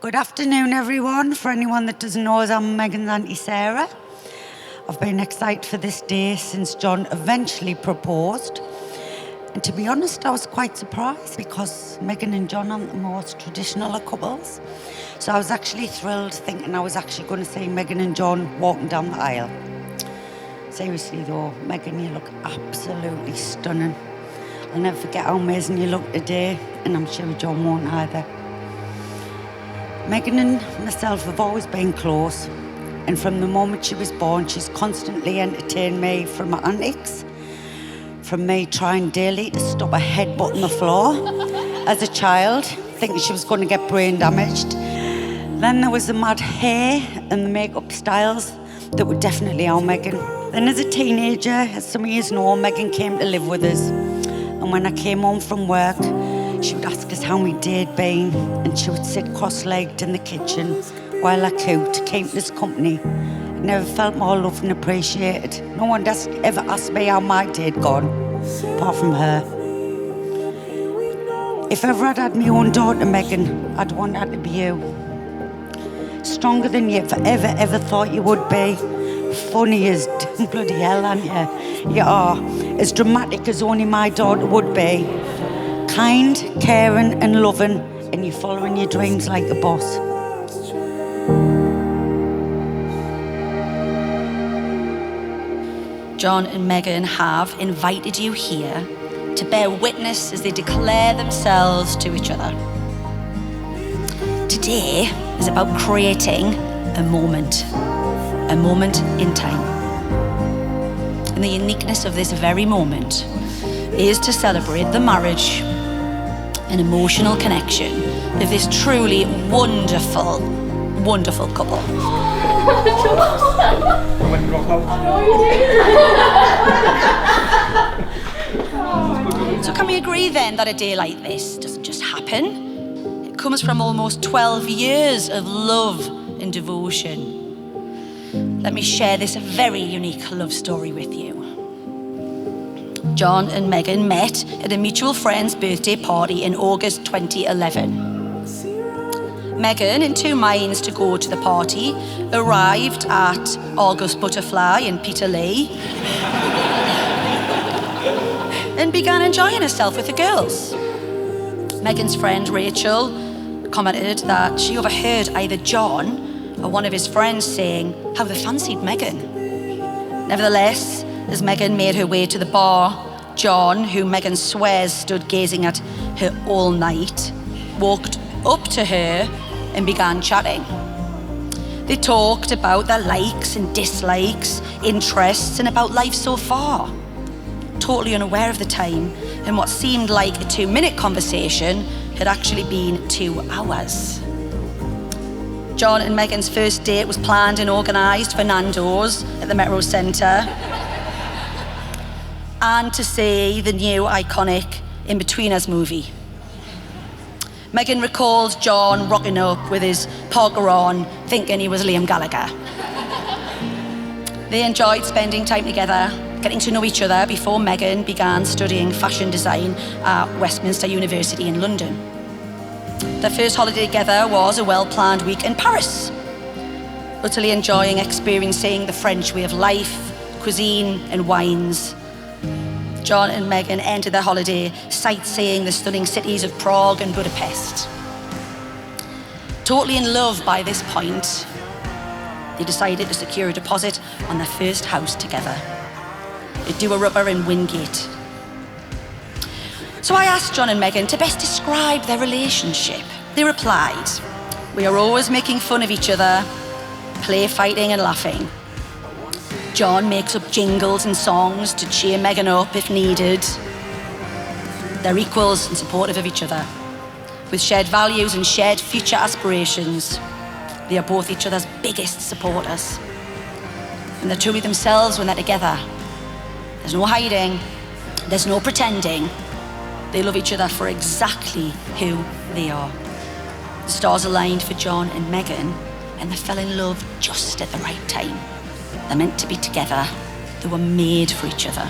Good afternoon, everyone. For anyone that doesn't know us, I'm Megan's Auntie Sarah. I've been excited for this day since John eventually proposed. And to be honest, I was quite surprised because Megan and John aren't the most traditional of couples. So I was actually thrilled, thinking I was actually going to see Megan and John walking down the aisle. Seriously though, Megan, you look absolutely stunning. I'll never forget how amazing you look today, and I'm sure John won't either. Megan and myself have always been close, and from the moment she was born, she's constantly entertained me from my antics, from me trying daily to stop her headbutting the floor as a child, thinking she was going to get brain damaged. Then there was the mad hair and the makeup styles that were definitely our Megan. Then as a teenager, as some of you know, Megan came to live with us. And when I came home from work, she would ask us how my day had been, and she would sit cross-legged in the kitchen while I cooked, keeping us company. I never felt more loved and appreciated. No one ever asked me how my day had gone, apart from her. If ever I'd had my own daughter, Megan, I'd want her to be you. Stronger than you ever thought you would be. Funny as bloody hell, aren't you? You are. As dramatic as only my daughter would be. Kind, caring and loving, and you're following your dreams like a boss. John and Megan have invited you here to bear witness as they declare themselves to each other. Today is about creating a moment in time. And the uniqueness of this very moment is to celebrate the marriage and emotional connection of this truly wonderful couple. So can we agree then that a day like this doesn't just happen? It comes from almost 12 years of love and devotion. Let me share this very unique love story with you. John and Megan met at a mutual friend's birthday party in August 2011. Megan, in two minds to go to the party, arrived at August Butterfly and Peter Lee and began enjoying herself with the girls. Megan's friend Rachel commented that she overheard either John or one of his friends saying how they fancied Megan. Nevertheless, as Megan made her way to the bar, John, who Megan swears stood gazing at her all night, walked up to her and began chatting. They talked about their likes and dislikes, interests, and about life so far. Totally unaware of the time, and what seemed like a 2-minute conversation had actually been 2 hours. John and Megan's first date was planned and organised for Nando's at the Metro Centre, and to see the new iconic In Between Us movie. Megan recalls John rocking up with his pogger on, thinking he was Liam Gallagher. They enjoyed spending time together, getting to know each other before Megan began studying fashion design at Westminster University in London. Their first holiday together was a well-planned week in Paris, utterly enjoying experiencing the French way of life, cuisine and wines. John and Megan ended their holiday sightseeing the stunning cities of Prague and Budapest. Totally in love by this point, they decided to secure a deposit on their first house together, a do-a-rubber in Wingate. So I asked John and Megan to best describe their relationship. They replied, "We are always making fun of each other, play fighting and laughing. John makes up jingles and songs to cheer Megan up if needed. They're equals and supportive of each other. With shared values and shared future aspirations, they are both each other's biggest supporters. And they're truly themselves when they're together. There's no hiding, there's no pretending. They love each other for exactly who they are. The stars aligned for John and Megan, and they fell in love just at the right time. They're meant to be together. They were made for each other.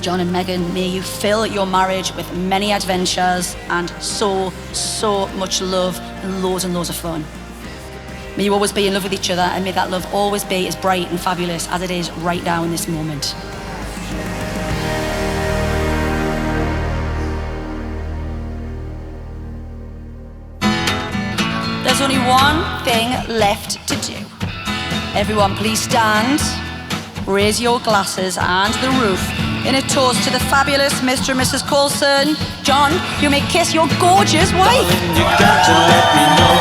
John and Megan, may you fill your marriage with many adventures and so much love and loads of fun. May you always be in love with each other, and may that love always be as bright and fabulous as it is right now in this moment. There's only one thing left to do. Everyone, please stand, raise your glasses and the roof in a toast to the fabulous Mr. and Mrs. Coulson. John, you may kiss your gorgeous wife. Darling, you got to let me know.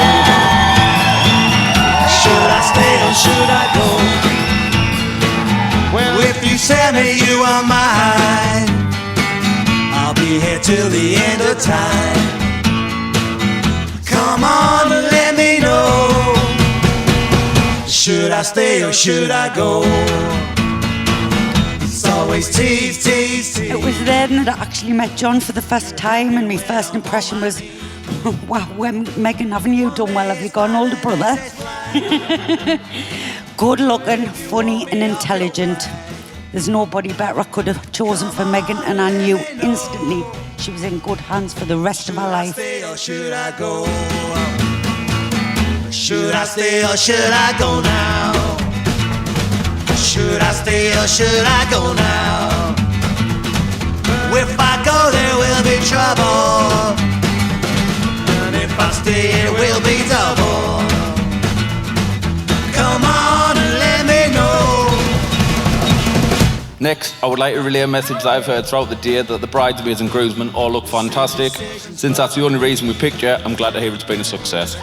Should I stay or should I go? Well, if you say me you are mine, I'll be here till the end of time. Come on, let me know. Should I stay or should I go? It's always tease, tease, tease. It was then that I actually met John for the first time, and my first impression was, wow, Megan, haven't you done well? Have you got an older brother? Good looking, funny and intelligent. There's nobody better I could have chosen for Megan, and I knew instantly she was in good hands for the rest of her life. Should I go? Should I stay or should I go now? Should I stay or should I go now? If I go there will be trouble, and if I stay it will be double. Come on and let me know. Next, I would like to relay a message that I've heard throughout the day, that the bridesmaids and groomsmen all look fantastic. Since that's the only reason we picked you, I'm glad to hear it's been a success.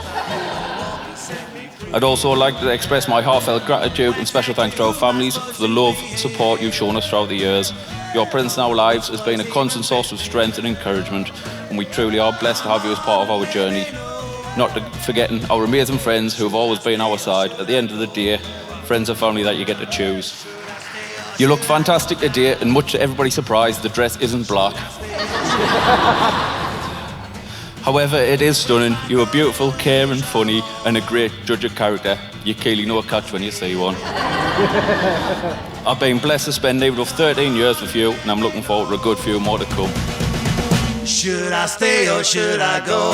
I'd also like to express my heartfelt gratitude and special thanks to our families for the love and support you've shown us throughout the years. Your presence in our lives has been a constant source of strength and encouragement, and we truly are blessed to have you as part of our journey. Not forgetting our amazing friends who have always been our side. At the end of the day, friends and family that you get to choose. You look fantastic today, and much to everybody's surprise, the dress isn't black. However, it is stunning. You are beautiful, caring, funny, and a great judge of character. You clearly know a catch when you see one. I've been blessed to spend nearly 13 years with you, and I'm looking forward to a good few more to come. Should I stay or should I go?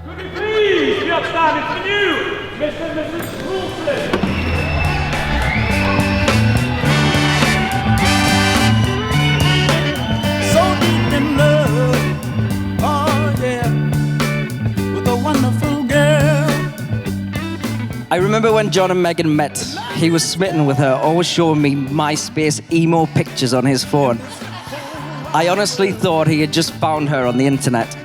Could you please be upstanding for you, Mr. and Mrs. Coulson? So deep in love, oh yeah, with a wonderful girl. I remember when John and Megan met, he was smitten with her, always showing me MySpace emo pictures on his phone. I honestly thought he had just found her on the internet,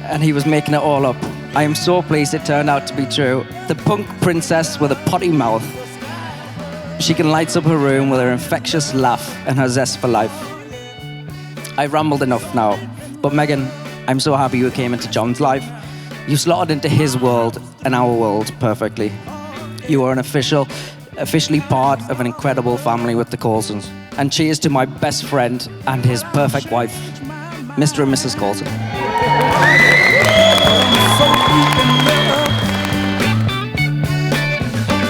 and he was making it all up. I am so pleased it turned out to be true. The punk princess with a potty mouth. She can light up her room with her infectious laugh and her zest for life. I've rambled enough now, but Megan, I'm so happy you came into John's life. You slotted into his world and our world perfectly. You are an officially part of an incredible family with the Coulsons. And cheers to my best friend and his perfect wife, Mr. and Mrs. Coulson. So deep in love.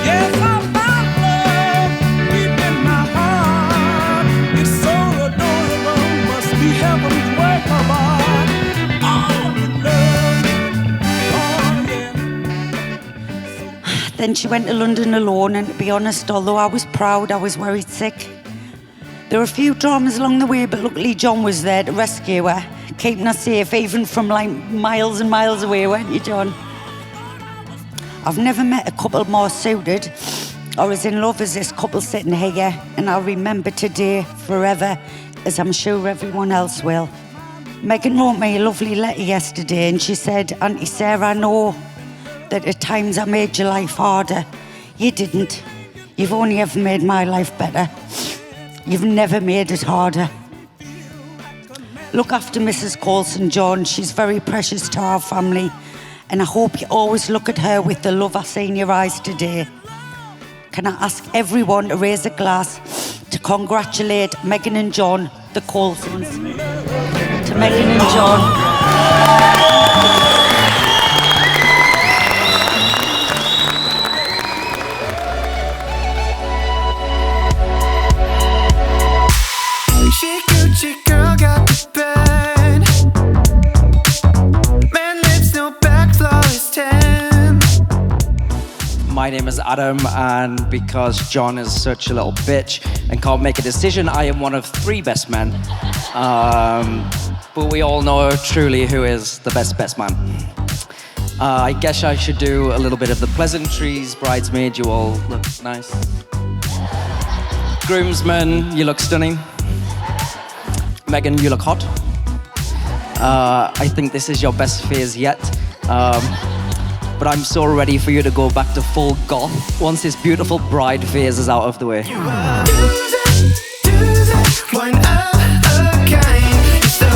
Yes, I found love deep in my heart. It's so adorable, must be heaven's work of art. Oh, love, oh yeah. Then she went to London alone, and to be honest, although I was proud, I was worried sick. There were a few dramas along the way, but luckily John was there to rescue her, keeping her safe even from like miles and miles away, weren't you, John? I've never met a couple more suited or as in love as this couple sitting here, and I'll remember today forever, as I'm sure everyone else will. Megan wrote me a lovely letter yesterday, and she said, Auntie Sarah, I know that at times I made your life harder. You didn't. You've only ever made my life better. You've never made it harder. Look after Mrs. Coulson, John. She's very precious to our family, and I hope you always look at her with the love I see in your eyes today. Can I ask everyone to raise a glass to congratulate Megan and John, the Coulsons? To Megan and John. name is Adam, and because John is such a little bitch and can't make a decision, I am one of 3 best men. But we all know truly who is the best man. I guess I should do a little bit of the pleasantries. Bridesmaid, you all look nice. Groomsmen, you look stunning. Megan, you look hot. I think this is your best phase yet. But I'm so ready for you to go back to full goth once this beautiful bride phase is out of the way. Do that, one of a kind. You're so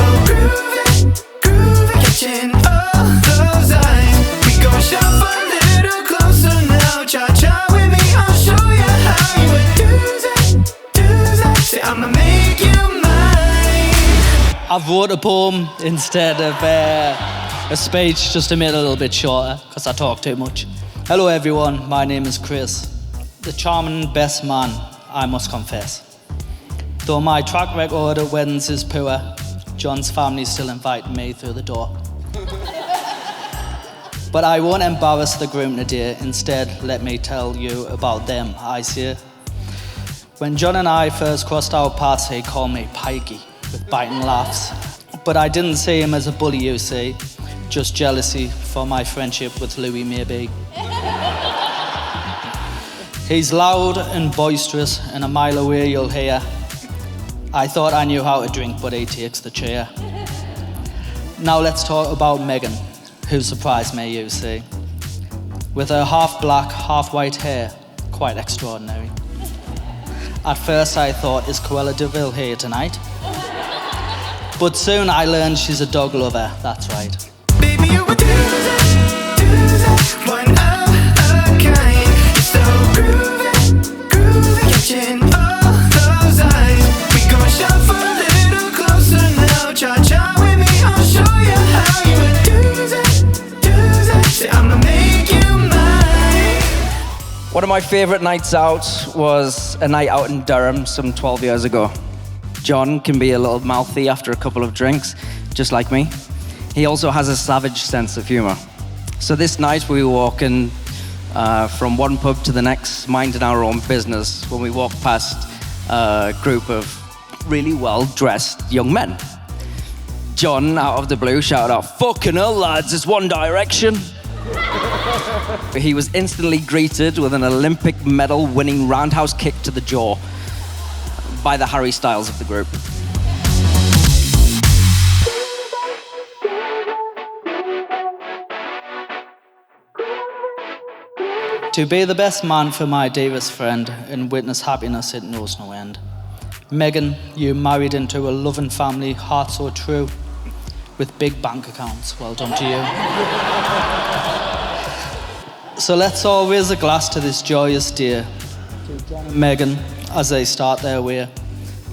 groovy, catching all those eyes. We gon' shop a little closer now. Cha-cha with me, I'll show you how you would do that. Say I'ma make you mine. I've wrote a poem instead of a speech just to make it a little bit shorter because I talk too much. Hello everyone, my name is Chris, the charming best man, I must confess. Though my track record at weddings is poor, John's family still invited me through the door. But I won't embarrass the groom today, instead let me tell you about them, I see. When John and I first crossed our paths, he called me Pikey, with biting laughs. But I didn't see him as a bully, you see. Just jealousy for my friendship with Louis, maybe. He's loud and boisterous, and a mile away you'll hear, I thought I knew how to drink, but he takes the chair. Now let's talk about Megan, who surprised me, you see. With her half black, half white hair, quite extraordinary. At first I thought, is Cruella de Vil here tonight? But soon I learned she's a dog lover, that's right. Baby, you would do that, one of a kind. You're so groovy, catching all those eyes. We gon' shop a little closer now. Cha-cha with me, I'll show you how you would do that. Say I'ma make you mine. One of my favourite nights out was a night out in Durham some 12 years ago. John can be a little mouthy after a couple of drinks, just like me. He also has a savage sense of humour. So this night we were walking from one pub to the next, minding our own business, when we walked past a group of really well-dressed young men. John, out of the blue, shouted out, "Fucking hell, lads, it's One Direction." He was instantly greeted with an Olympic medal-winning roundhouse kick to the jaw by the Harry Styles of the group. To be the best man for my dearest friend and witness happiness it knows no end. Megan, you married into a loving family, heart so true, with big bank accounts. Well done to you. So let's all raise a glass to this joyous day. To John and Megan, as they start their way.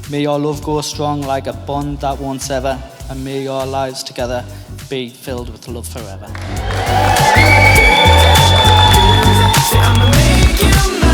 May your love go strong like a bond that won't sever, and may your lives together be filled with love forever. I'ma make you mine.